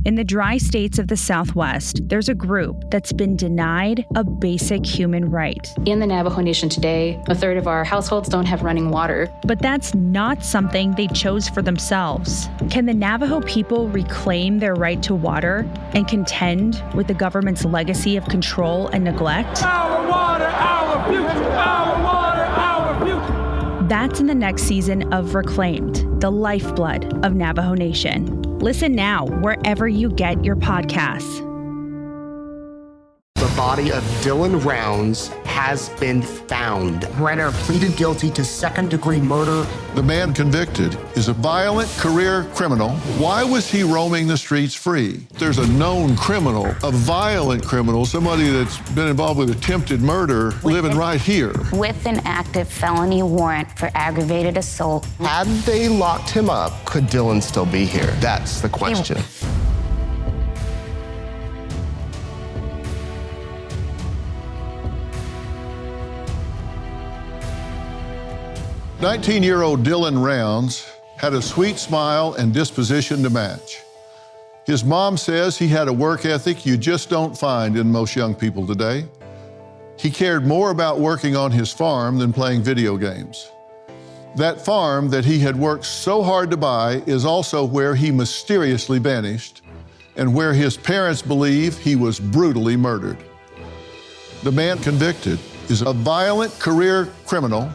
In the dry states of the Southwest, there's a group that's been denied a basic human right. In the Navajo Nation today, a third of our households don't have running water. But that's not something they chose for themselves. Can the Navajo people reclaim their right to water and contend with the government's legacy of control and neglect? Our water, our future, our water, our future. That's in the next season of Reclaimed, the lifeblood of Navajo Nation. Listen now wherever you get your podcasts. The body of Dylan Rounds has been found. Brenner pleaded guilty to second-degree murder. The man convicted is a violent career criminal. Why was he roaming the streets free? There's a known criminal, a violent criminal, somebody that's been involved with attempted murder, living right here. With an active felony warrant for aggravated assault. Had they locked him up, could Dylan still be here? That's the question. 19-year-old Dylan Rounds had a sweet smile and disposition to match. His mom says he had a work ethic you just don't find in most young people today. He cared more about working on his farm than playing video games. That farm that he had worked so hard to buy is also where he mysteriously vanished and where his parents believe he was brutally murdered. The man convicted is a violent career criminal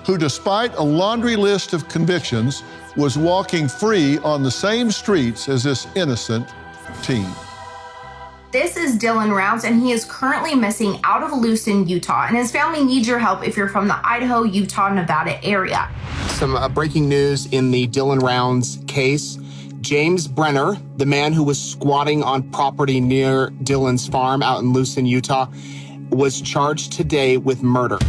who, despite a laundry list of convictions, was walking free on the same streets as this innocent teen. This is Dylan Rounds, and he is currently missing out of Lucin, Utah, and his family needs your help if you're from the Idaho, Utah, Nevada area. Some breaking news in the Dylan Rounds case. James Brenner, the man who was squatting on property near Dylan's farm out in Lucin, Utah, was charged today with murder.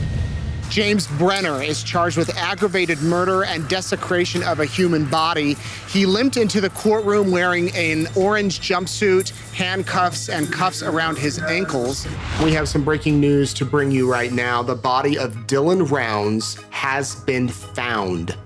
James Brenner is charged with aggravated murder and desecration of a human body. He limped into the courtroom wearing an orange jumpsuit, handcuffs, and cuffs around his ankles. We have some breaking news to bring you right now. The body of Dylan Rounds has been found.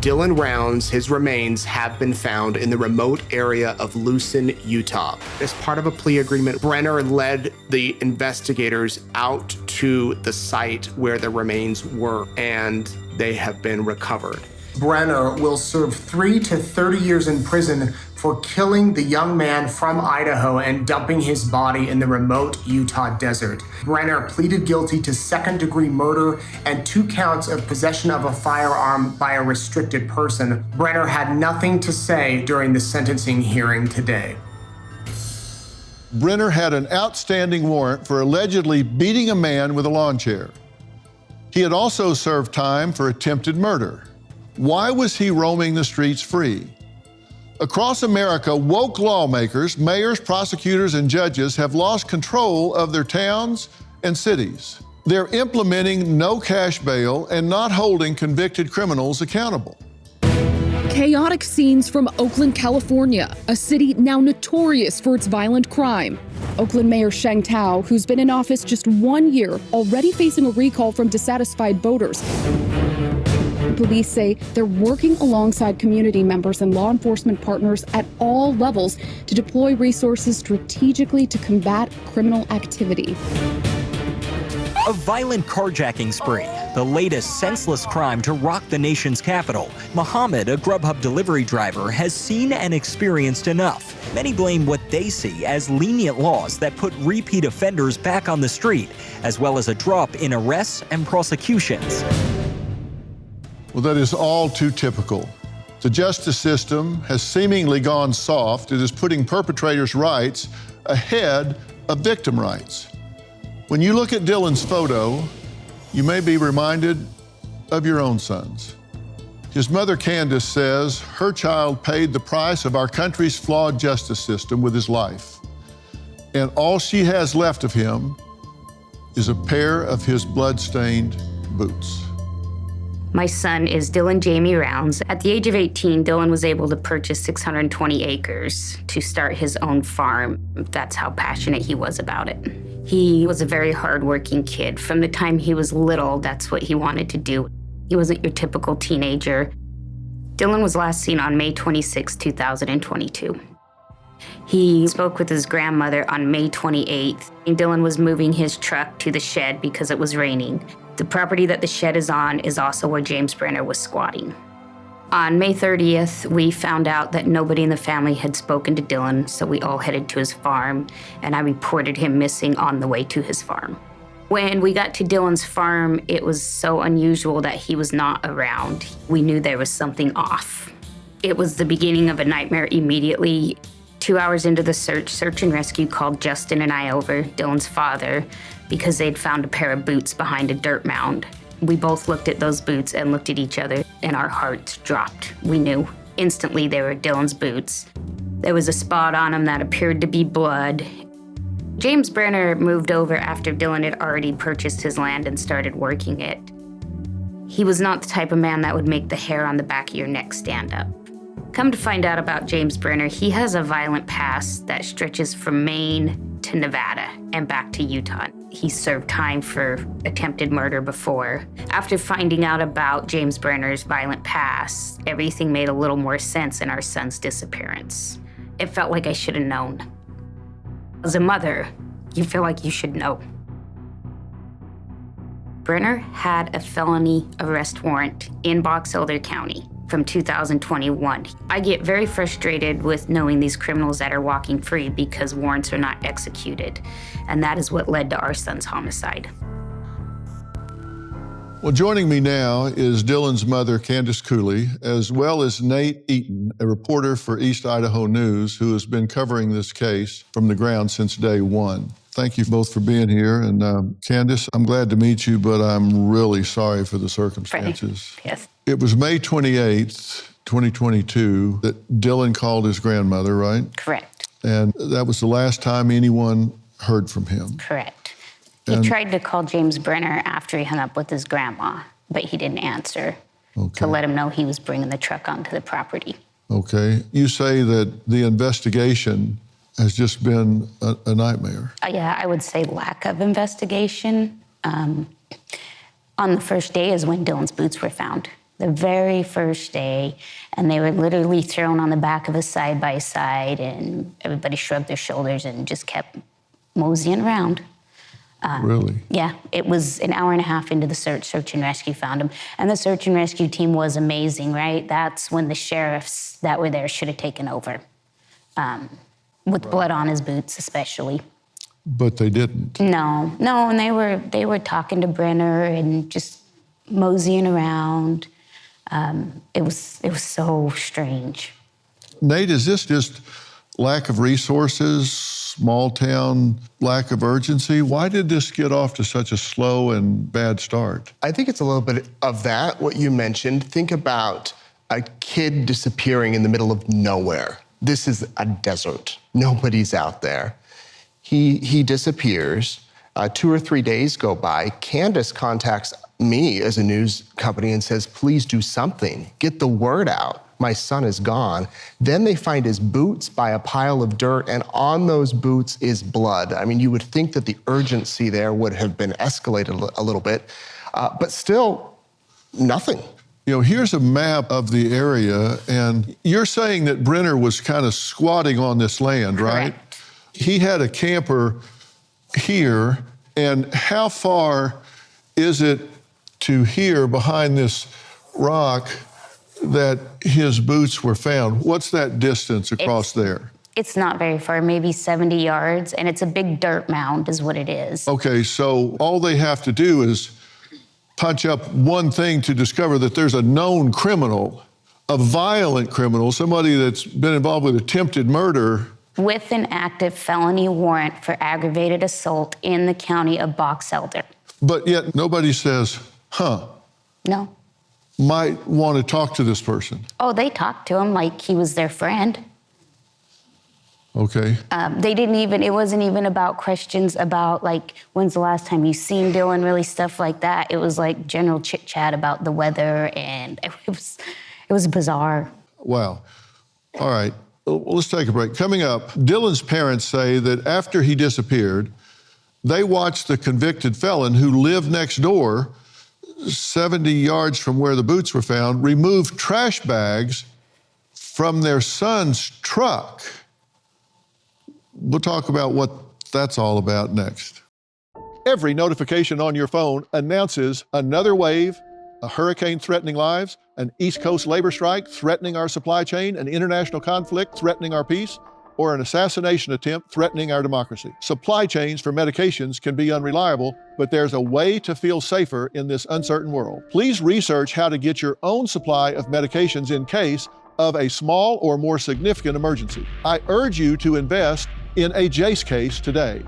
Dylan Rounds, his remains have been found in the remote area of Lucin, Utah. As part of a plea agreement, Brenner led the investigators out to the site where the remains were, and they have been recovered. Brenner will serve 3 to 30 years in prison for killing the young man from Idaho and dumping his body in the remote Utah desert. Brenner pleaded guilty to second-degree murder and 2 counts of possession of a firearm by a restricted person. Brenner had nothing to say during the sentencing hearing today. Brenner had an outstanding warrant for allegedly beating a man with a lawn chair. He had also served time for attempted murder. Why was he roaming the streets free? Across America, woke lawmakers, mayors, prosecutors, and judges have lost control of their towns and cities. They're implementing no cash bail and not holding convicted criminals accountable. Chaotic scenes from Oakland, California, a city now notorious for its violent crime. Oakland Mayor Sheng Tao, who's been in office just 1 year, already facing a recall from dissatisfied voters. Police say they're working alongside community members and law enforcement partners at all levels to deploy resources strategically to combat criminal activity. A violent carjacking spree, the latest senseless crime to rock the nation's capital. Mohammed, a Grubhub delivery driver, has seen and experienced enough. Many blame what they see as lenient laws that put repeat offenders back on the street, as well as a drop in arrests and prosecutions. Well, that is all too typical. The justice system has seemingly gone soft. It is putting perpetrators' rights ahead of victim rights. When you look at Dylan's photo, you may be reminded of your own sons. His mother, Candice, says her child paid the price of our country's flawed justice system with his life. And all she has left of him is a pair of his blood-stained boots. My son is Dylan Jamie Rounds. At the age of 18, Dylan was able to purchase 620 acres to start his own farm. That's how passionate he was about it. He was a very hardworking kid. From the time he was little, that's what he wanted to do. He wasn't your typical teenager. Dylan was last seen on May 26, 2022. He spoke with his grandmother on May 28th. Dylan was moving his truck to the shed because it was raining. The property that the shed is on is also where James Brenner was squatting. On May 30th, we found out that nobody in the family had spoken to Dylan, so we all headed to his farm, and I reported him missing on the way to his farm. When we got to Dylan's farm, it was so unusual that he was not around. We knew there was something off. It was the beginning of a nightmare immediately. 2 hours into the search and rescue called Justin and I over, Dylan's father, because they'd found a pair of boots behind a dirt mound. We both looked at those boots and looked at each other, and our hearts dropped. We knew instantly they were Dylan's boots. There was a spot on them that appeared to be blood. James Brenner moved over after Dylan had already purchased his land and started working it. He was not the type of man that would make the hair on the back of your neck stand up. Come to find out about James Brenner, he has a violent past that stretches from Maine to Nevada and back to Utah. He served time for attempted murder before. After finding out about James Brenner's violent past, everything made a little more sense in our son's disappearance. It felt like I should have known. As a mother, you feel like you should know. Brenner had a felony arrest warrant in Box Elder County from 2021. I get very frustrated with knowing these criminals that are walking free because warrants are not executed, and that is what led to our son's homicide. Well, joining me now is Dylan's mother, Candice Cooley, as well as Nate Eaton, a reporter for East Idaho News, who has been covering this case from the ground since day one. Thank you both for being here. And Candice, I'm glad to meet you, but I'm really sorry for the circumstances. Right. Yes. It was May 28th, 2022, that Dylan called his grandmother, right? Correct. And that was the last time anyone heard from him. Correct. He tried to call James Brenner after he hung up with his grandma, but he didn't answer to let him know he was bringing the truck onto the property. Okay. You say that the investigation has just been a nightmare. Yeah, I would say lack of investigation. On the first day is when Dylan's boots were found. The very first day, and they were literally thrown on the back of a side-by-side, and everybody shrugged their shoulders and just kept moseying around. Really? Yeah, it was an hour and a half into the search and rescue found him. And the search and rescue team was amazing, right? That's when the sheriffs that were there should have taken over, with blood on his boots especially. But they didn't. No, and they were talking to Brenner and just moseying around. It was so strange. Nate, is this just lack of resources, small town lack of urgency? Why did this get off to such a slow and bad start? I think it's a little bit of that, what you mentioned. Think about a kid disappearing in the middle of nowhere. This is a desert. Nobody's out there. He disappears. 2 or 3 days go by. Candice contacts me as a news company and says, please do something. Get the word out. My son is gone. Then they find his boots by a pile of dirt, and on those boots is blood. I mean, you would think that the urgency there would have been escalated a little bit, but still, nothing. You know, here's a map of the area, and you're saying that Brenner was kind of squatting on this land, right? Correct. He had a camper here, and how far is it to here behind this rock that his boots were found? What's that distance across there? It's not very far, maybe 70 yards, and it's a big dirt mound is what it is. Okay, so all they have to do is punch up one thing to discover that there's a known criminal, a violent criminal, somebody that's been involved with attempted murder. With an active felony warrant for aggravated assault in the county of Box Elder. But yet nobody says, No. might want to talk to this person. Oh, they talked to him like he was their friend. Okay. They didn't even, it wasn't even about questions about like, when's the last time you seen Dylan, really stuff like that. It was like general chit chat about the weather, and it was bizarre. Wow. All right, well, let's take a break. Coming up, Dylan's parents say that after he disappeared, they watched the convicted felon who lived next door, 70 yards from where the boots were found, remove trash bags from their son's truck We'll talk about what that's all about next. Every notification on your phone announces another wave, a hurricane threatening lives, an East Coast labor strike threatening our supply chain, an international conflict threatening our peace, or an assassination attempt threatening our democracy. Supply chains for medications can be unreliable, but there's a way to feel safer in this uncertain world. Please research how to get your own supply of medications in case of a small or more significant emergency. I urge you to invest in a Jace case today.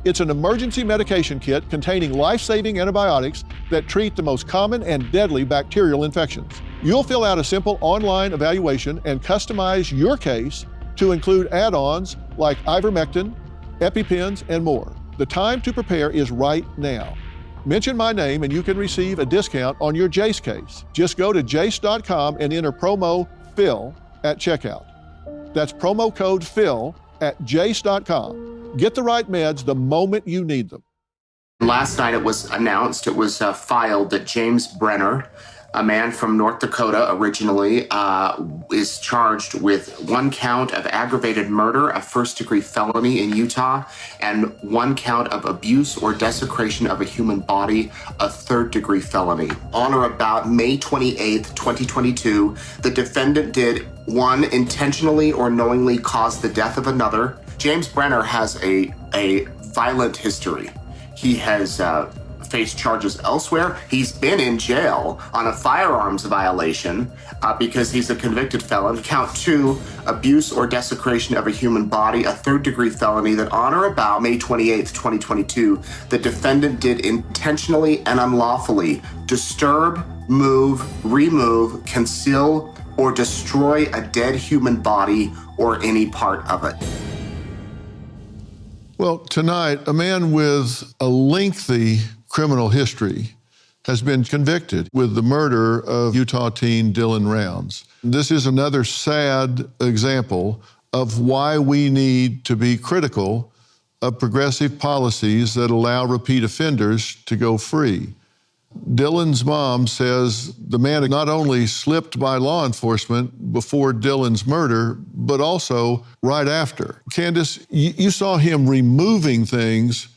It's an emergency medication kit containing life-saving antibiotics that treat the most common and deadly bacterial infections. You'll fill out a simple online evaluation and customize your case to include add-ons like ivermectin, EpiPens, and more. The time to prepare is right now. Mention my name and you can receive a discount on your Jace case. Just go to jace.com and enter promo PHIL at checkout. That's promo code PHIL at jace.com. Get the right meds the moment you need them. Last night it was announced, it was filed that James Brenner, a man from North Dakota originally, is charged with 1 count of aggravated murder, a first-degree felony in Utah, and 1 count of abuse or desecration of a human body, a third-degree felony. On or about May 28th, 2022, the defendant did 1, intentionally or knowingly cause the death of another. James Brenner has a violent history. He has faced charges elsewhere. He's been in jail on a firearms violation because he's a convicted felon. Count 2, abuse or desecration of a human body, a third-degree felony that on or about May 28th, 2022, the defendant did intentionally and unlawfully disturb, move, remove, conceal, or destroy a dead human body or any part of it. Well, tonight, a man with a lengthy criminal history has been convicted with the murder of Utah teen Dylan Rounds. This is another sad example of why we need to be critical of progressive policies that allow repeat offenders to go free. Dylan's mom says the man not only slipped by law enforcement before Dylan's murder, but also right after. Candice, you saw him removing things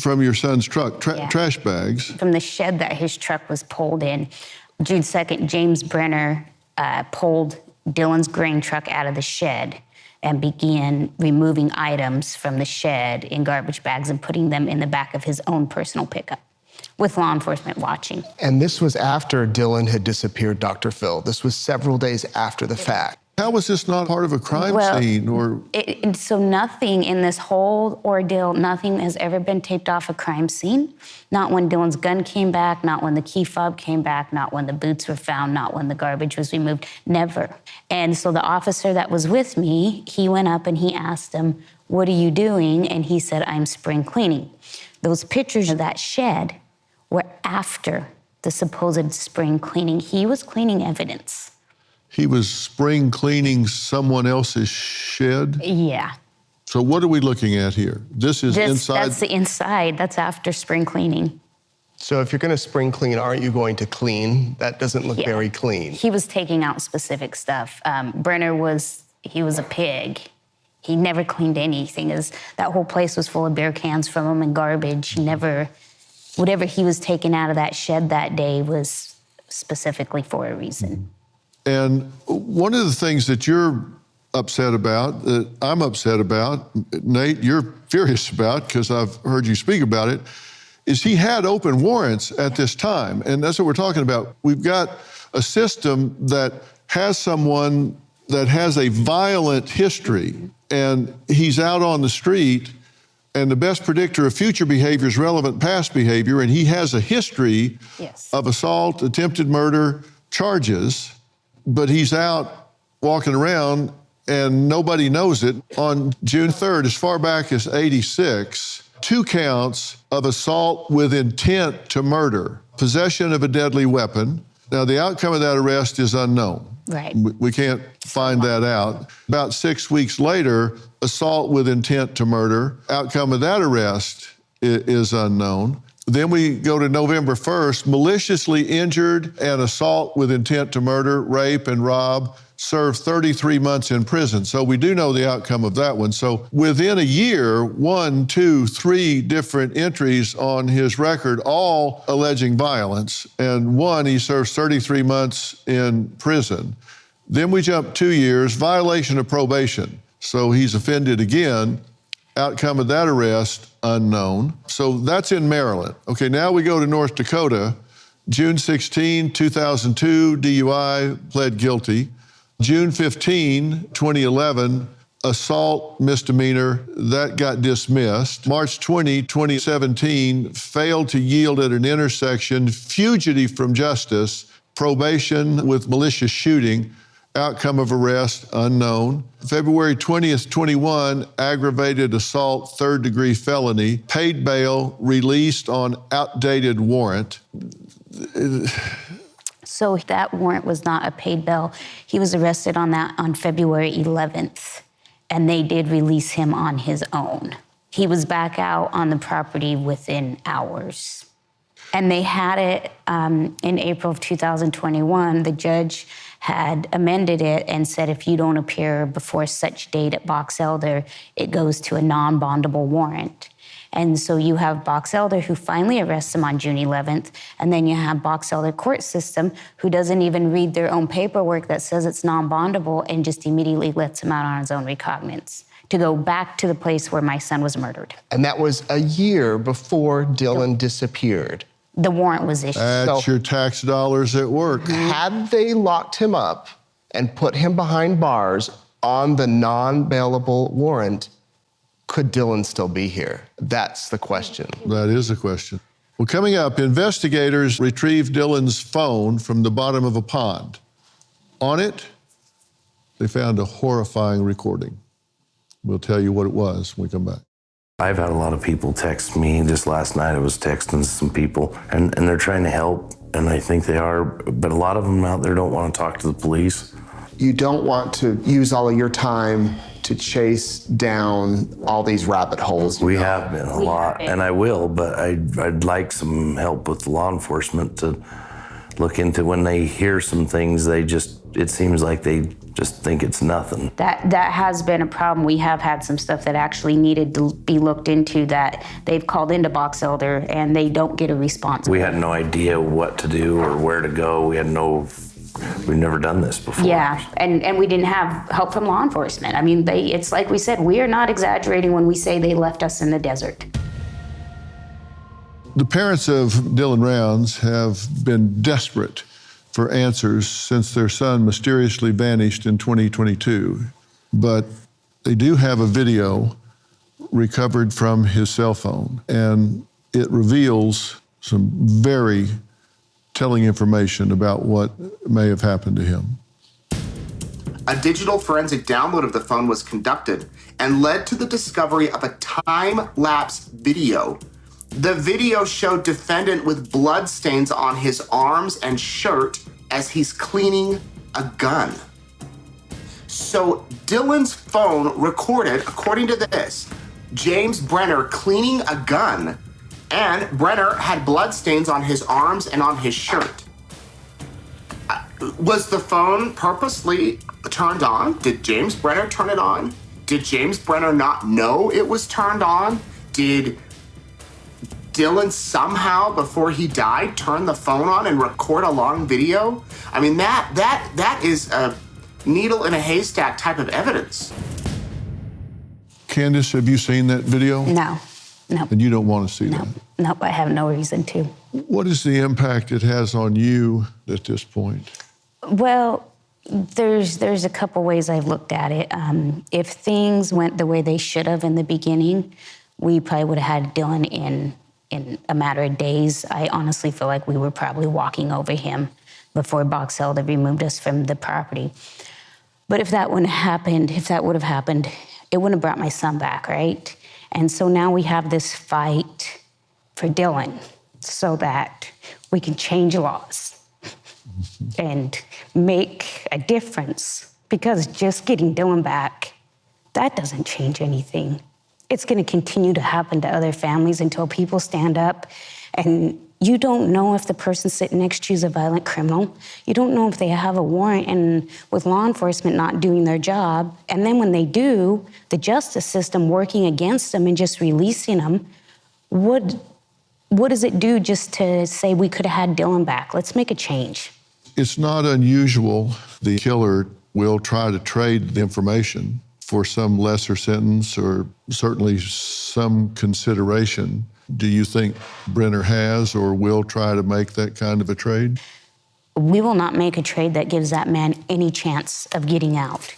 from your son's truck, trash bags. From the shed that his truck was pulled in. June 2nd, James Brenner pulled Dylan's grain truck out of the shed and began removing items from the shed in garbage bags and putting them in the back of his own personal pickup, with law enforcement watching. And this was after Dylan had disappeared, Dr. Phil. This was several days after the fact. How was this not part of a crime scene? So nothing in this whole ordeal, nothing has ever been taped off a crime scene. Not when Dylan's gun came back, not when the key fob came back, not when the boots were found, not when the garbage was removed, never. And so the officer that was with me, he went up and he asked him, "What are you doing?" And he said, "I'm spring cleaning." Those pictures of that shed were after the supposed spring cleaning. He was cleaning evidence. He was spring cleaning someone else's shed? Yeah. So what are we looking at here? This is inside? That's the inside. That's after spring cleaning. So if you're going to spring clean, aren't you going to clean? That doesn't look very clean. He was taking out specific stuff. Brenner he was a pig. He never cleaned anything. That whole place was full of beer cans from him and garbage. Whatever he was taking out of that shed that day was specifically for a reason. And one of the things that you're upset about, that I'm upset about, Nate, you're furious about, because I've heard you speak about it, is he had open warrants at this time. And that's what we're talking about. We've got a system that has someone that has a violent history, and he's out on the street, and the best predictor of future behavior is relevant past behavior, and he has a history of assault, attempted murder charges, but he's out walking around and nobody knows it. On June 3rd, as far back as '86, 2 counts of assault with intent to murder, possession of a deadly weapon. Now, the outcome of that arrest is unknown. Right. We can't find that out. About 6 weeks later, assault with intent to murder. Outcome of that arrest is unknown. Then we go to November 1st, maliciously injured and assault with intent to murder, rape and rob, served 33 months in prison. So we do know the outcome of that one. So within a year, 1, 2, 3 different entries on his record, all alleging violence. And one, he serves 33 months in prison. Then we jump 2 years, violation of probation. So he's offended again. Outcome of that arrest, unknown. So that's in Maryland. Okay, now we go to North Dakota. June 16, 2002, DUI, pled guilty. June 15, 2011, assault misdemeanor, that got dismissed. March 20, 2017, failed to yield at an intersection, fugitive from justice, probation with malicious shooting, outcome of arrest, unknown. February 20th, 21, aggravated assault, 3rd-degree felony, paid bail, released on outdated warrant. So that warrant was not a paid bail. He was arrested on that on February 11th, and they did release him on his own. He was back out on the property within hours. And they had it in April of 2021. The judge had amended it and said if you don't appear before such date at Box Elder, it goes to a non-bondable warrant. And so you have Box Elder who finally arrests him on June 11th, and then you have Box Elder court system who doesn't even read their own paperwork that says it's non-bondable and just immediately lets him out on his own recognizance to go back to the place where my son was murdered. And that was a year before Dylan disappeared. The warrant was issued. That's your tax dollars at work. Had they locked him up and put him behind bars on the non-bailable warrant, could Dylan still be here? That's the question. That is the question. Well, coming up, investigators retrieved Dylan's phone from the bottom of a pond. On it, they found a horrifying recording. We'll tell you what it was when we come back. I've had a lot of people text me. Just last night I was texting some people, and they're trying to help, and I think they are, but a lot of them out there don't want to talk to the police. You don't want to use all of your time to chase down all these rabbit holes. We have been a lot, and I will, but I'd like some help with law enforcement to look into when they hear some things, it seems like they just think it's nothing. That has been a problem. We have had some stuff that actually needed to be looked into that they've called into Box Elder and they don't get a response. We had no idea what to do or where to go. We've never done this before. Yeah, and we didn't have help from law enforcement. I mean, it's like we said, we are not exaggerating when we say they left us in the desert. The parents of Dylan Rounds have been desperate for answers since their son mysteriously vanished in 2022. But they do have a video recovered from his cell phone, and it reveals some very telling information about what may have happened to him. A digital forensic download of the phone was conducted and led to the discovery of a time-lapse video. The video showed defendant with bloodstains on his arms and shirt as he's cleaning a gun. So Dylan's phone recorded, according to this, James Brenner cleaning a gun, and Brenner had bloodstains on his arms and on his shirt. Was the phone purposely turned on? Did James Brenner turn it on? Did James Brenner not know it was turned on? Did Dylan somehow, before he died, turn the phone on and record a long video? I mean, that is a needle in a haystack type of evidence. Candice, have you seen that video? No. And you don't want to see that? Nope, I have no reason to. What is the impact it has on you at this point? Well, there's a couple ways I've looked at it. If things went the way they should have in the beginning, we probably would have had Dylan in a matter of days. I honestly feel like we were probably walking over him before Box Elder removed us from the property. But if that would have happened, it wouldn't have brought my son back, right? And so now we have this fight for Dylan so that we can change laws and make a difference, because just getting Dylan back, that doesn't change anything. It's going to continue to happen to other families until people stand up and You don't know if the person sitting next to you is a violent criminal. You don't know if they have a warrant, and with law enforcement not doing their job, and then when they do, the justice system working against them and just releasing them, what does it do just to say we could have had Dylan back? Let's make a change. It's not unusual. The killer will try to trade the information for some lesser sentence or certainly some consideration. Do you think Brenner has or will try to make that kind of a trade? We will not make a trade that gives that man any chance of getting out.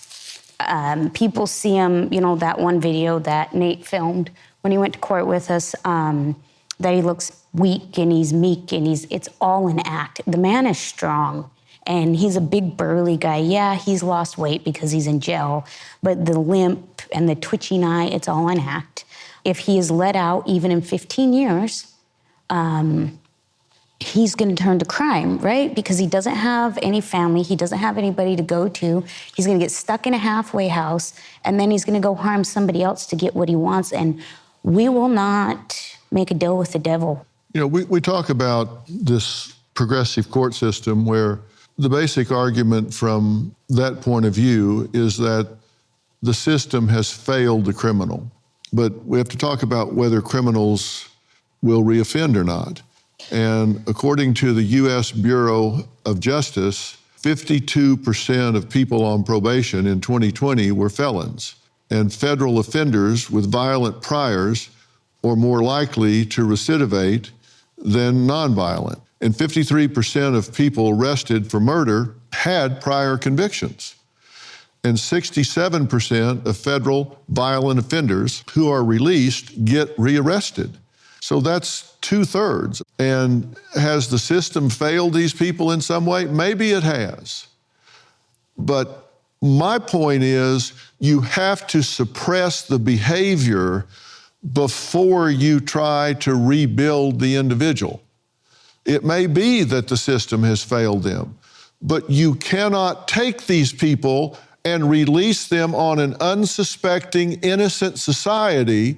People see him, that one video that Nate filmed when he went to court with us, that he looks weak and he's meek and it's all an act. The man is strong and he's a big burly guy. Yeah, he's lost weight because he's in jail, but the limp and the twitching eye, it's all an act. If he is let out, even in 15 years, he's going to turn to crime, right? Because he doesn't have any family. He doesn't have anybody to go to. He's going to get stuck in a halfway house, and then he's going to go harm somebody else to get what he wants. And we will not make a deal with the devil. We talk about this progressive court system where the basic argument from that point of view is that the system has failed the criminal. But we have to talk about whether criminals will reoffend or not. And according to the U.S. Bureau of Justice, 52% of people on probation in 2020 were felons. And federal offenders with violent priors are more likely to recidivate than nonviolent. And 53% of people arrested for murder had prior convictions. And 67% of federal violent offenders who are released get rearrested. So that's 2/3. And has the system failed these people in some way? Maybe it has. But my point is, you have to suppress the behavior before you try to rebuild the individual. It may be that the system has failed them, but you cannot take these people and release them on an unsuspecting, innocent society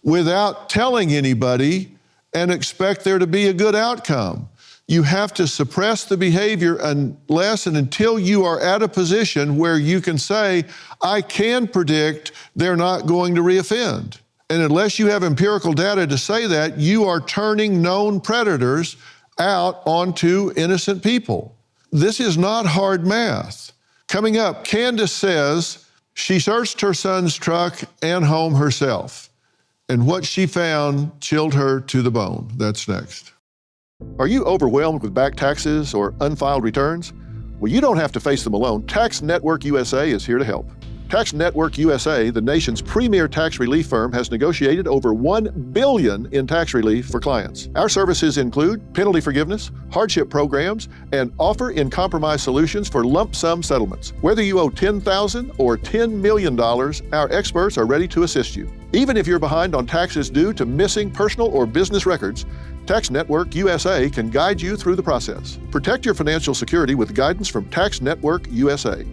without telling anybody and expect there to be a good outcome. You have to suppress the behavior unless and until you are at a position where you can say, I can predict they're not going to reoffend. And unless you have empirical data to say that, you are turning known predators out onto innocent people. This is not hard math. Coming up, Candice says she searched her son's truck and home herself, and what she found chilled her to the bone. That's next. Are you overwhelmed with back taxes or unfiled returns? Well, you don't have to face them alone. Tax Network USA is here to help. Tax Network USA, the nation's premier tax relief firm, has negotiated over $1 billion in tax relief for clients. Our services include penalty forgiveness, hardship programs, and offer in compromise solutions for lump sum settlements. Whether you owe $10,000 or $10 million, our experts are ready to assist you. Even if you're behind on taxes due to missing personal or business records, Tax Network USA can guide you through the process. Protect your financial security with guidance from Tax Network USA.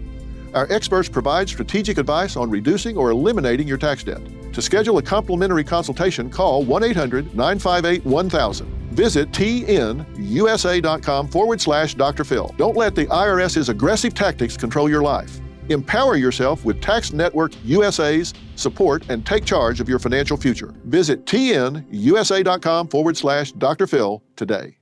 Our experts provide strategic advice on reducing or eliminating your tax debt. To schedule a complimentary consultation, call 1-800-958-1000. Visit tnusa.com/Dr. Phil. Don't let the IRS's aggressive tactics control your life. Empower yourself with Tax Network USA's support and take charge of your financial future. Visit tnusa.com/Dr. Phil today.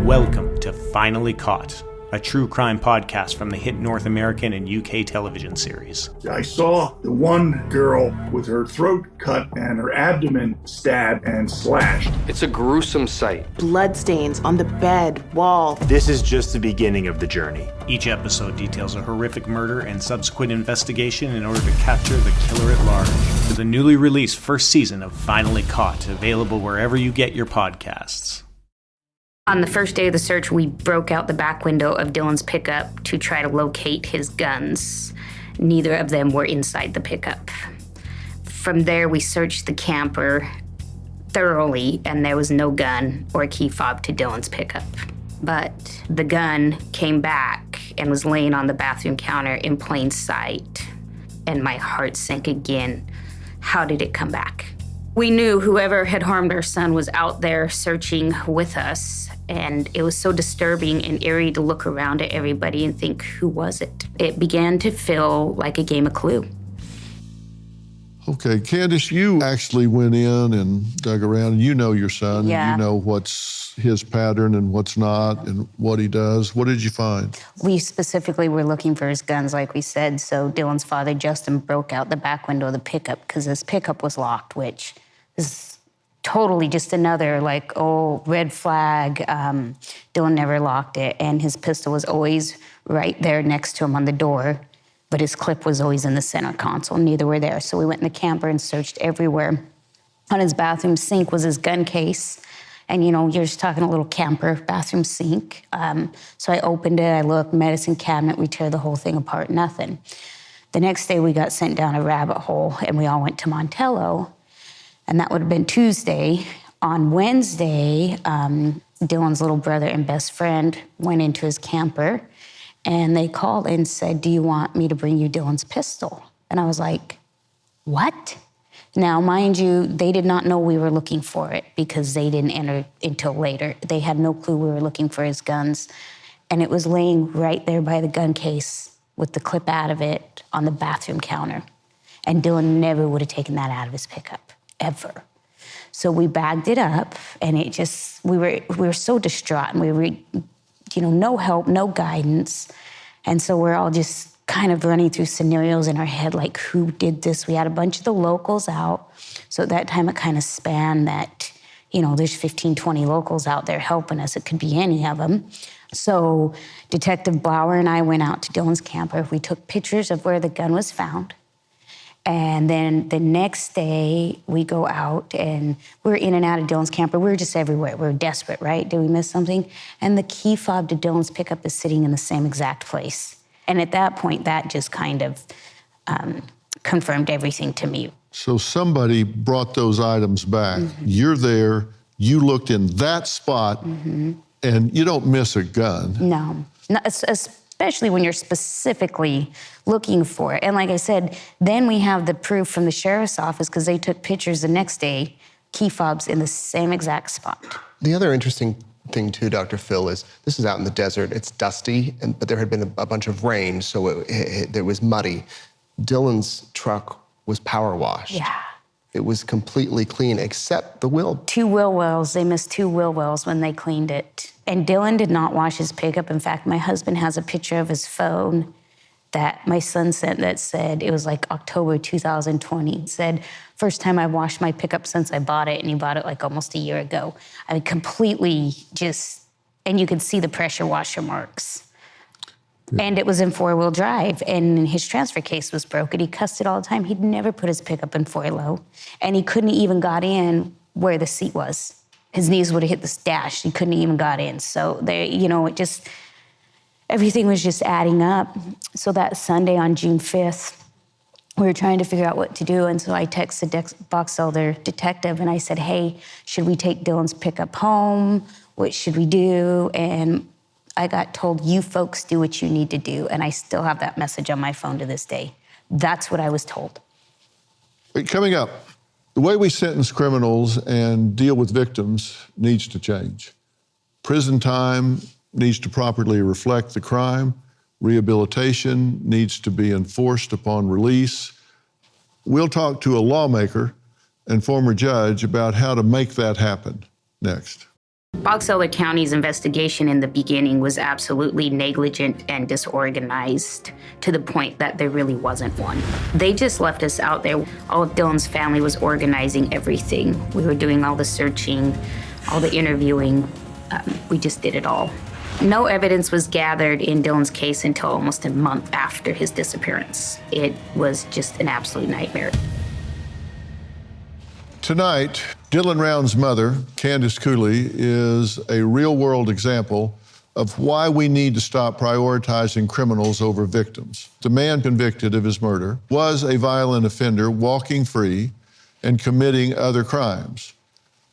Welcome to Finally Caught, a true crime podcast from the hit North American and UK television series. I saw the one girl with her throat cut and her abdomen stabbed and slashed. It's a gruesome sight. Bloodstains on the bed, wall. This is just the beginning of the journey. Each episode details a horrific murder and subsequent investigation in order to capture the killer at large. To the newly released first season of Finally Caught, available wherever you get your podcasts. On the first day of the search, we broke out the back window of Dylan's pickup to try to locate his guns. Neither of them were inside the pickup. From there, we searched the camper thoroughly, and there was no gun or key fob to Dylan's pickup. But the gun came back and was laying on the bathroom counter in plain sight. And my heart sank again. How did it come back? We knew whoever had harmed our son was out there searching with us, and it was so disturbing and eerie to look around at everybody and think, who was it? It began to feel like a game of Clue. Okay, Candice, you actually went in and dug around, and you know your son, Yeah. and you know what's his pattern and what's not and what he does. What did you find? We specifically were looking for his guns, like we said, so Dylan's father, Justin, broke out the back window of the pickup because his pickup was locked, which is totally just another, red flag. Dylan never locked it, and his pistol was always right there next to him on the door, but his clip was always in the center console. Neither were there. So we went in the camper and searched everywhere. On his bathroom sink was his gun case. And, you're just talking a little camper bathroom sink. So I opened it, I looked, medicine cabinet, we tear the whole thing apart, nothing. The next day we got sent down a rabbit hole and we all went to Montello. And that would have been Tuesday. On Wednesday, Dylan's little brother and best friend went into his camper and they called and said, do you want me to bring you Dylan's pistol? And I was like, what? Now, mind you, they did not know we were looking for it because they didn't enter until later. They had no clue we were looking for his guns. And it was laying right there by the gun case with the clip out of it on the bathroom counter. And Dylan never would have taken that out of his pickup, ever. So we bagged it up and we were so distraught and we were, no help, no guidance. And so we're all just kind of running through scenarios in our head, like who did this? We had a bunch of the locals out. So at that time it kind of spanned that, there's 15, 20 locals out there helping us. It could be any of them. So Detective Blauer and I went out to Dylan's camper. We took pictures of where the gun was found. And then the next day we go out and we're in and out of Dylan's camper. We were just everywhere. We were desperate, right? Did we miss something? And the key fob to Dylan's pickup is sitting in the same exact place. And at that point, that just kind of confirmed everything to me. So somebody brought those items back. Mm-hmm. You're there, you looked in that spot, mm-hmm. and you don't miss a gun. No, especially when you're specifically looking for it. And like I said, then we have the proof from the sheriff's office because they took pictures the next day, key fobs in the same exact spot. The other interesting thing too, Dr. Phil, is this is out in the desert. It's dusty, but there had been a bunch of rain, so it was muddy. Dylan's truck was power washed. Yeah. It was completely clean except the wheel. 2 wheel wells. They missed 2 wheel wells when they cleaned it. And Dylan did not wash his pickup. In fact, my husband has a picture of his phone that my son sent that said, it was like October 2020. It said, first time I washed my pickup since I bought it, and he bought it like almost a year ago. I mean, completely just, and you could see the pressure washer marks. Yeah. And it was in 4-wheel drive, and his transfer case was broken. He cussed it all the time. He'd never put his pickup in 4-low, and he couldn't even got in where the seat was. His knees would have hit the dash. He couldn't even got in. So there, it just, everything was just adding up. So that Sunday on June 5th, we were trying to figure out what to do. And so I texted Box Elder detective and I said, hey, should we take Dylan's pickup home? What should we do? And I got told, you folks do what you need to do. And I still have that message on my phone to this day. That's what I was told. Coming up, the way we sentence criminals and deal with victims needs to change. Prison time needs to properly reflect the crime. Rehabilitation needs to be enforced upon release. We'll talk to a lawmaker and former judge about how to make that happen next. Box Elder County's investigation in the beginning was absolutely negligent and disorganized to the point that there really wasn't one. They just left us out there. All of Dylan's family was organizing everything. We were doing all the searching, all the interviewing. We just did it all. No evidence was gathered in Dylan's case until almost a month after his disappearance. It was just an absolute nightmare. Tonight, Dylan Rounds' mother, Candice Cooley, is a real-world example of why we need to stop prioritizing criminals over victims. The man convicted of his murder was a violent offender walking free and committing other crimes.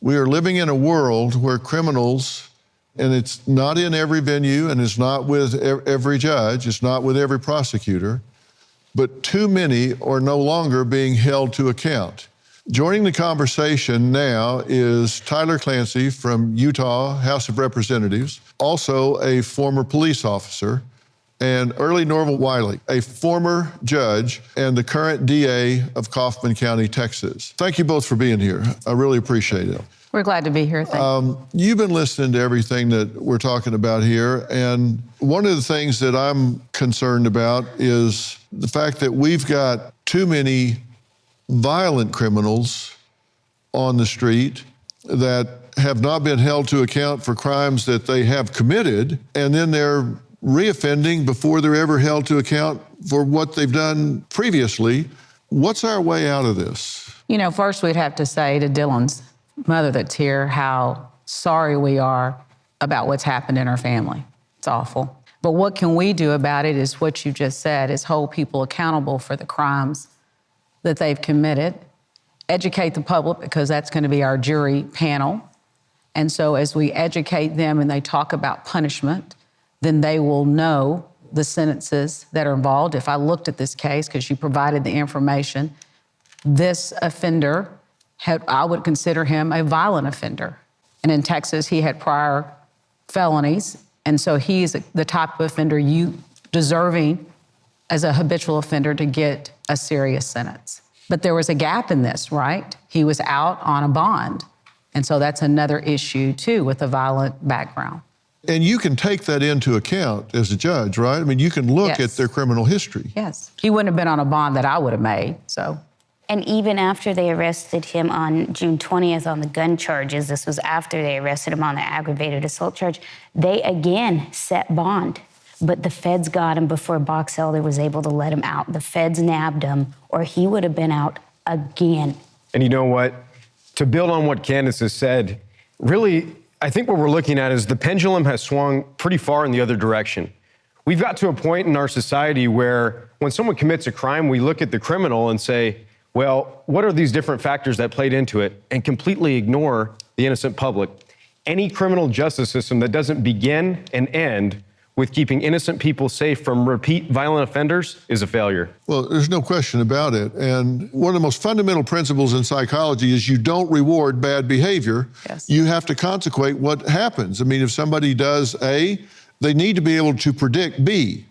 We are living in a world where criminals, and it's not in every venue and it's not with every judge, it's not with every prosecutor, but too many are no longer being held to account. Joining the conversation now is Tyler Clancy from Utah House of Representatives, also a former police officer, and Erleigh Norville Wiley, a former judge and the current DA of Kaufman County, Texas. Thank you both for being here. I really appreciate it. We're glad to be here. Thank you. You've been listening to everything that we're talking about here, and one of the things that I'm concerned about is the fact that we've got too many violent criminals on the street that have not been held to account for crimes that they have committed, and then they're reoffending before they're ever held to account for what they've done previously. What's our way out of this? You know, first we'd have to say to Dylan's mother that's here how sorry we are about what's happened in her family. It's awful. But what can we do about it is what you just said, is hold people accountable for the crimes that they've committed, educate the public, because that's going to be our jury panel. And so as we educate them and they talk about punishment, then they will know the sentences that are involved. If I looked at this case, because you provided the information, this offender I would consider him a violent offender. And in Texas, he had prior felonies. And so he's the type of offender you deserving as a habitual offender to get a serious sentence. But there was a gap in this, right? He was out on a bond. And so that's another issue too with a violent background. And you can take that into account as a judge, right? I mean, you can look at their criminal history. Yes. He wouldn't have been on a bond that I would have made, so. And even after they arrested him on June 20th on the gun charges, this was after they arrested him on the aggravated assault charge, they again set bond. But the feds got him before Box Elder was able to let him out. The feds nabbed him, or he would have been out again. And you know what? To build on what Candice has said, really, I think what we're looking at is the pendulum has swung pretty far in the other direction. We've got to a point in our society where when someone commits a crime, we look at the criminal and say, well, what are these different factors that played into it, and completely ignore the innocent public. Any criminal justice system that doesn't begin and end with keeping innocent people safe from repeat violent offenders is a failure. Well, there's no question about it. And one of the most fundamental principles in psychology is you don't reward bad behavior. Yes. You have to consequate what happens. I mean, if somebody does A, they need to be able to predict B.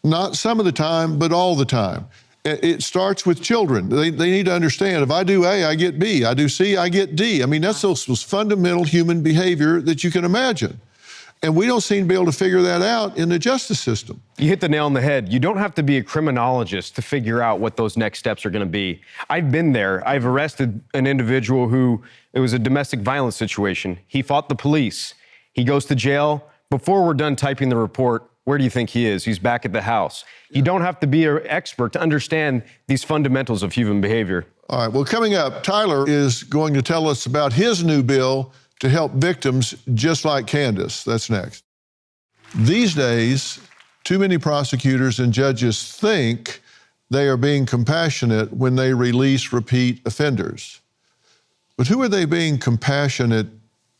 Not some of the time, but all the time. It starts with children. They need to understand, if I do A, I get B. I do C, I get D. I mean, that's those fundamental human behavior that you can imagine. And we don't seem to be able to figure that out in the justice system. You hit the nail on the head. You don't have to be a criminologist to figure out what those next steps are going to be. I've been there. I've arrested an individual who, it was a domestic violence situation. He fought the police. He goes to jail. Before we're done typing the report, where do you think he is? He's back at the house. You don't have to be an expert to understand these fundamentals of human behavior. All right, well, coming up, Tyler is going to tell us about his new bill to help victims just like Candice. That's next. These days, too many prosecutors and judges think they are being compassionate when they release repeat offenders. But who are they being compassionate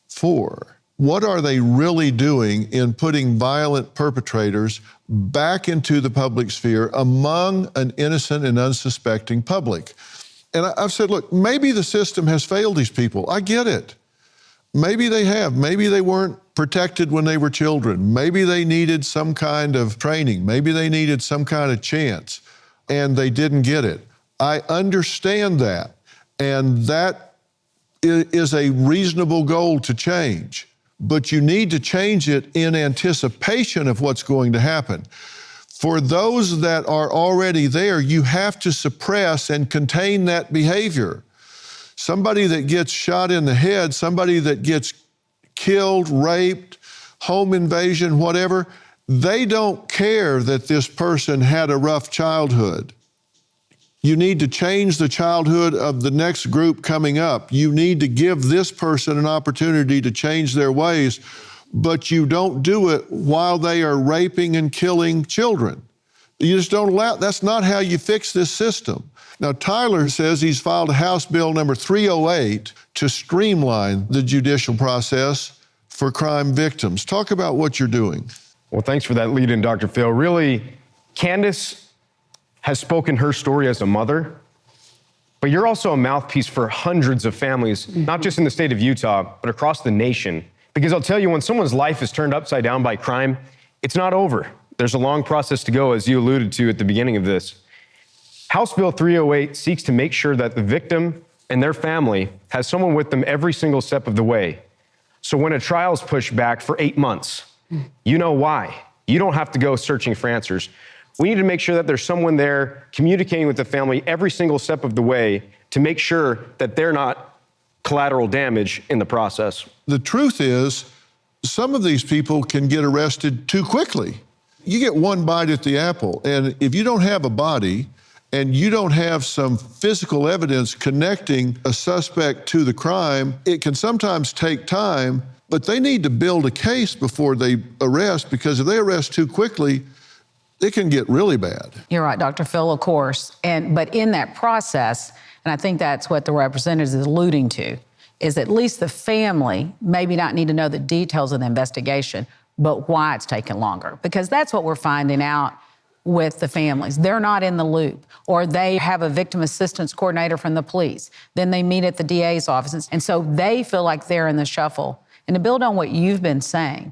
for? What are they really doing in putting violent perpetrators back into the public sphere among an innocent and unsuspecting public? And I've said, look, maybe the system has failed these people. I get it. Maybe they have. Maybe they weren't protected when they were children. Maybe they needed some kind of training. Maybe they needed some kind of chance, and they didn't get it. I understand that, and that is a reasonable goal to change. But you need to change it in anticipation of what's going to happen. For those that are already there, you have to suppress and contain that behavior. Somebody that gets shot in the head, somebody that gets killed, raped, home invasion, whatever, they don't care that this person had a rough childhood. You need to change the childhood of the next group coming up. You need to give this person an opportunity to change their ways, but you don't do it while they are raping and killing children. You just don't allow, that's not how you fix this system. Now, Tyler says he's filed House Bill number 308 to streamline the judicial process for crime victims. Talk about what you're doing. Well, thanks for that lead in, Dr. Phil. Really, Candice has spoken her story as a mother, But you're also a mouthpiece for hundreds of families, not just in the state of Utah, but across the nation. Because I'll tell you, when someone's life is turned upside down by crime, it's not over. There's a long process to go, as you alluded to at the beginning of this. House Bill 308 seeks to make sure that the victim and their family has someone with them every single step of the way. So when a trial's pushed back for 8 months, you know why. You don't have to go searching for answers. We need to make sure that there's someone there communicating with the family every single step of the way to make sure that they're not collateral damage in the process. The truth is, some of these people can get arrested too quickly. You get one bite at the apple, and if you don't have a body and you don't have some physical evidence connecting a suspect to the crime, it can sometimes take time, but they need to build a case before they arrest, because if they arrest too quickly, it can get really bad. You're right, Dr. Phil, of course. But in that process, and I think that's what the representative is alluding to, is at least the family maybe not need to know the details of the investigation, but why it's taken longer. Because that's what we're finding out with the families. They're not in the loop, or they have a victim assistance coordinator from the police. Then they meet at the DA's office. And so they feel like they're in the shuffle. And to build on what you've been saying,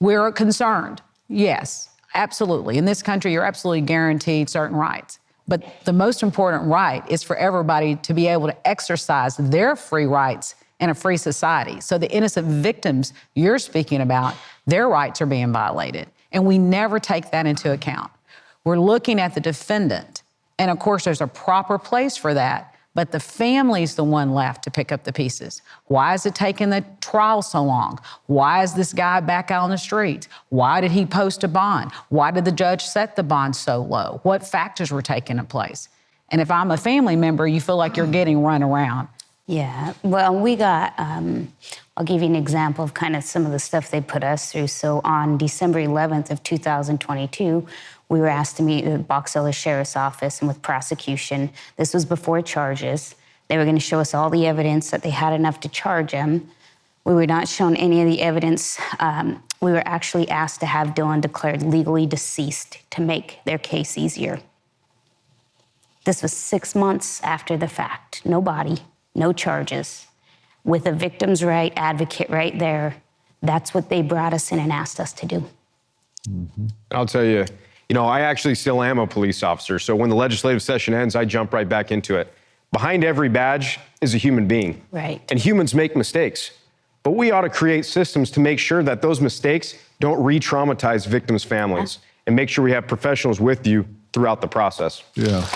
we're concerned. Yes, absolutely. In this country, you're absolutely guaranteed certain rights. But the most important right is for everybody to be able to exercise their free rights in a free society. So the innocent victims you're speaking about, their rights are being violated. And we never take that into account. We're looking at the defendant. And of course, there's a proper place for that. But the family's the one left to pick up the pieces. Why is it taking the trial so long? Why is this guy back out on the streets? Why did he post a bond? Why did the judge set the bond so low? What factors were taking into place? And if I'm a family member, you feel like you're getting run around. Yeah, well, we got, I'll give you an example of kind of some of the stuff they put us through. So on December 11th of 2022, we were asked to meet at Box Elder Sheriff's Office and with prosecution. This was before charges. They were going to show us all the evidence that they had enough to charge him. We were not shown any of the evidence. We were actually asked to have Dylan declared legally deceased to make their case easier. This was 6 months after the fact. No body, no charges. With a victim's right advocate right there, that's what they brought us in and asked us to do. Mm-hmm. I'll tell you, I actually still am a police officer. So when the legislative session ends, I jump right back into it. Behind every badge is a human being. Right. And humans make mistakes. But we ought to create systems to make sure that those mistakes don't re-traumatize victims' families, and make sure we have professionals with you throughout the process. Yeah.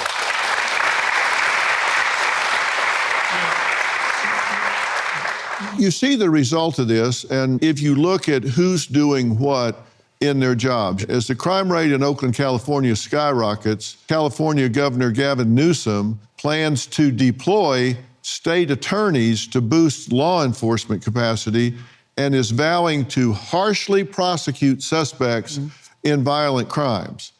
You see the result of this, and if you look at who's doing what in their jobs. As the crime rate in Oakland, California skyrockets, California Governor Gavin Newsom plans to deploy state attorneys to boost law enforcement capacity and is vowing to harshly prosecute suspects in violent crimes.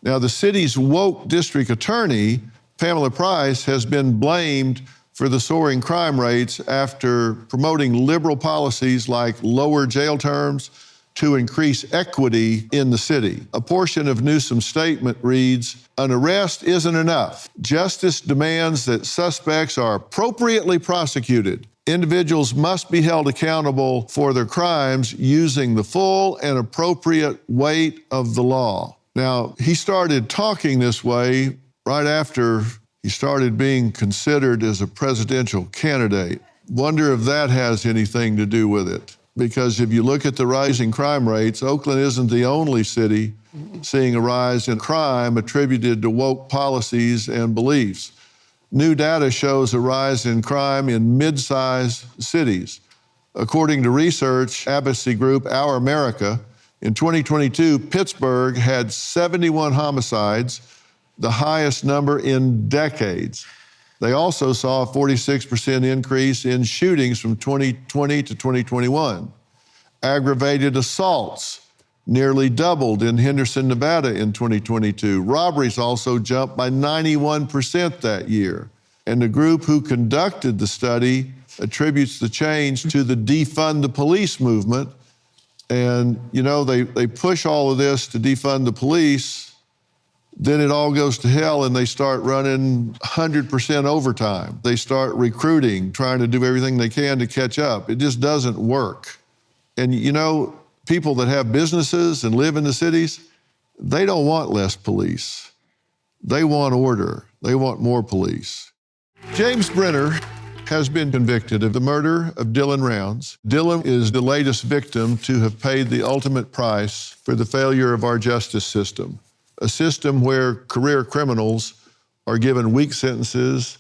Now, the city's woke district attorney, Pamela Price, has been blamed for the soaring crime rates after promoting liberal policies like lower jail terms to increase equity in the city. A portion of Newsom's statement reads, "An arrest isn't enough. Justice demands that suspects are appropriately prosecuted. Individuals must be held accountable for their crimes using the full and appropriate weight of the law." Now, he started talking this way right after he started being considered as a presidential candidate. Wonder if that has anything to do with it. Because if you look at the rising crime rates, Oakland isn't the only city seeing a rise in crime attributed to woke policies and beliefs. New data shows a rise in crime in mid-sized cities. According to research advocacy group Our America, in 2022, Pittsburgh had 71 homicides, the highest number in decades. They also saw a 46% increase in shootings from 2020 to 2021. Aggravated assaults nearly doubled in Henderson, Nevada in 2022. Robberies also jumped by 91% that year. And the group who conducted the study attributes the change to the defund the police movement. And, they push all of this to defund the police Then it all goes to hell and they start running 100% overtime. They start recruiting, trying to do everything they can to catch up. It just doesn't work. And you know, people that have businesses and live in the cities, they don't want less police. They want order. They want more police. James Brenner has been convicted of the murder of Dylan Rounds. Dylan is the latest victim to have paid the ultimate price for the failure of our justice system. A system where career criminals are given weak sentences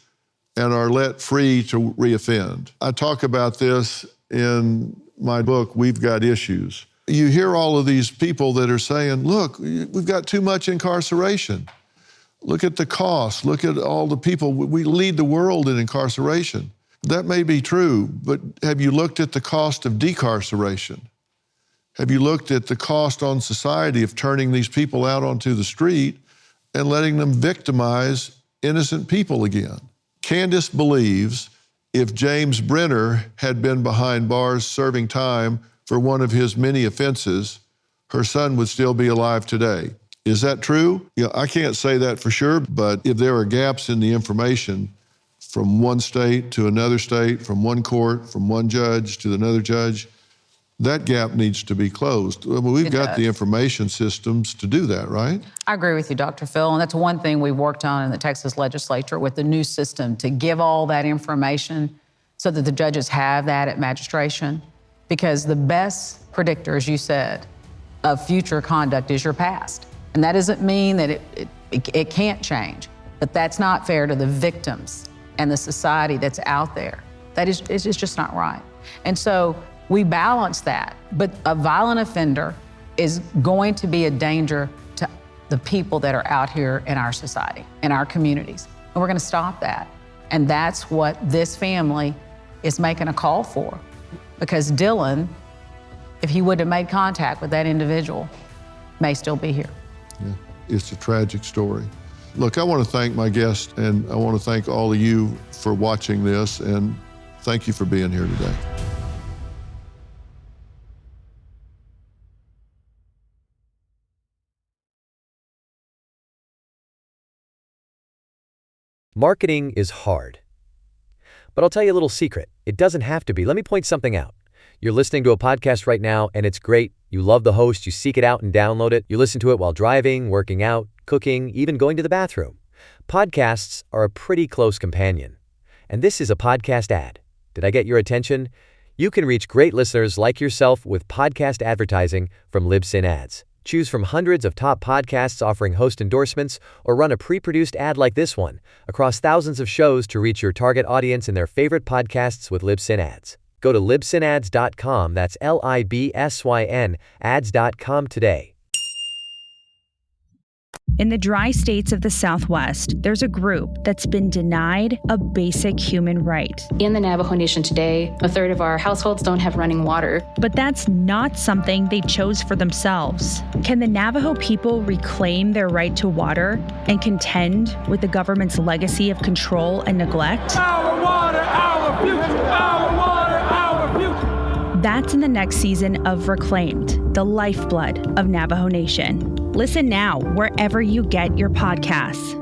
and are let free to reoffend. I talk about this in my book, We've Got Issues. You hear all of these people that are saying, look, we've got too much incarceration. Look at the cost. Look at all the people. We lead the world in incarceration. That may be true, but have you looked at the cost of decarceration? Have you looked at the cost on society of turning these people out onto the street and letting them victimize innocent people again? Candice believes if James Brenner had been behind bars serving time for one of his many offenses, her son would still be alive today. Is that true? Yeah, I can't say that for sure, but if there are gaps in the information from one state to another state, from one court, from one judge to another judge, that gap needs to be closed. Well, we've got the information systems to do that, right? I agree with you, Dr. Phil, and that's one thing we worked on in the Texas legislature with the new system, to give all that information so that the judges have that at magistration, because the best predictor, as you said, of future conduct is your past. And that doesn't mean that it can't change, but that's not fair to the victims and the society that's out there. That is, it's just not right. And so we balance that, but a violent offender is going to be a danger to the people that are out here in our society, in our communities. And we're gonna stop that. And that's what this family is making a call for. Because Dylan, if he would have made contact with that individual, may still be here. Yeah, it's a tragic story. Look, I want to thank my guest, and I want to thank all of you for watching this, and thank you for being here today. Marketing is hard. But I'll tell you a little secret. It doesn't have to be. Let me point something out. You're listening to a podcast right now, and it's great. You love the host. You seek it out and download it. You listen to it while driving, working out, cooking, even going to the bathroom. Podcasts are a pretty close companion. And this is a podcast ad. Did I get your attention? You can reach great listeners like yourself with podcast advertising from Libsyn Ads. Choose from hundreds of top podcasts offering host endorsements, or run a pre-produced ad like this one across thousands of shows to reach your target audience and their favorite podcasts with Libsyn Ads. Go to libsynads.com, that's Libsyn, ads.com today. In the dry states of the Southwest, there's a group that's been denied a basic human right. In the Navajo Nation today, a third of our households don't have running water. But that's not something they chose for themselves. Can the Navajo people reclaim their right to water and contend with the government's legacy of control and neglect? Our water, our future, our water, our future. That's in the next season of Reclaimed, the lifeblood of Navajo Nation. Listen now wherever you get your podcasts.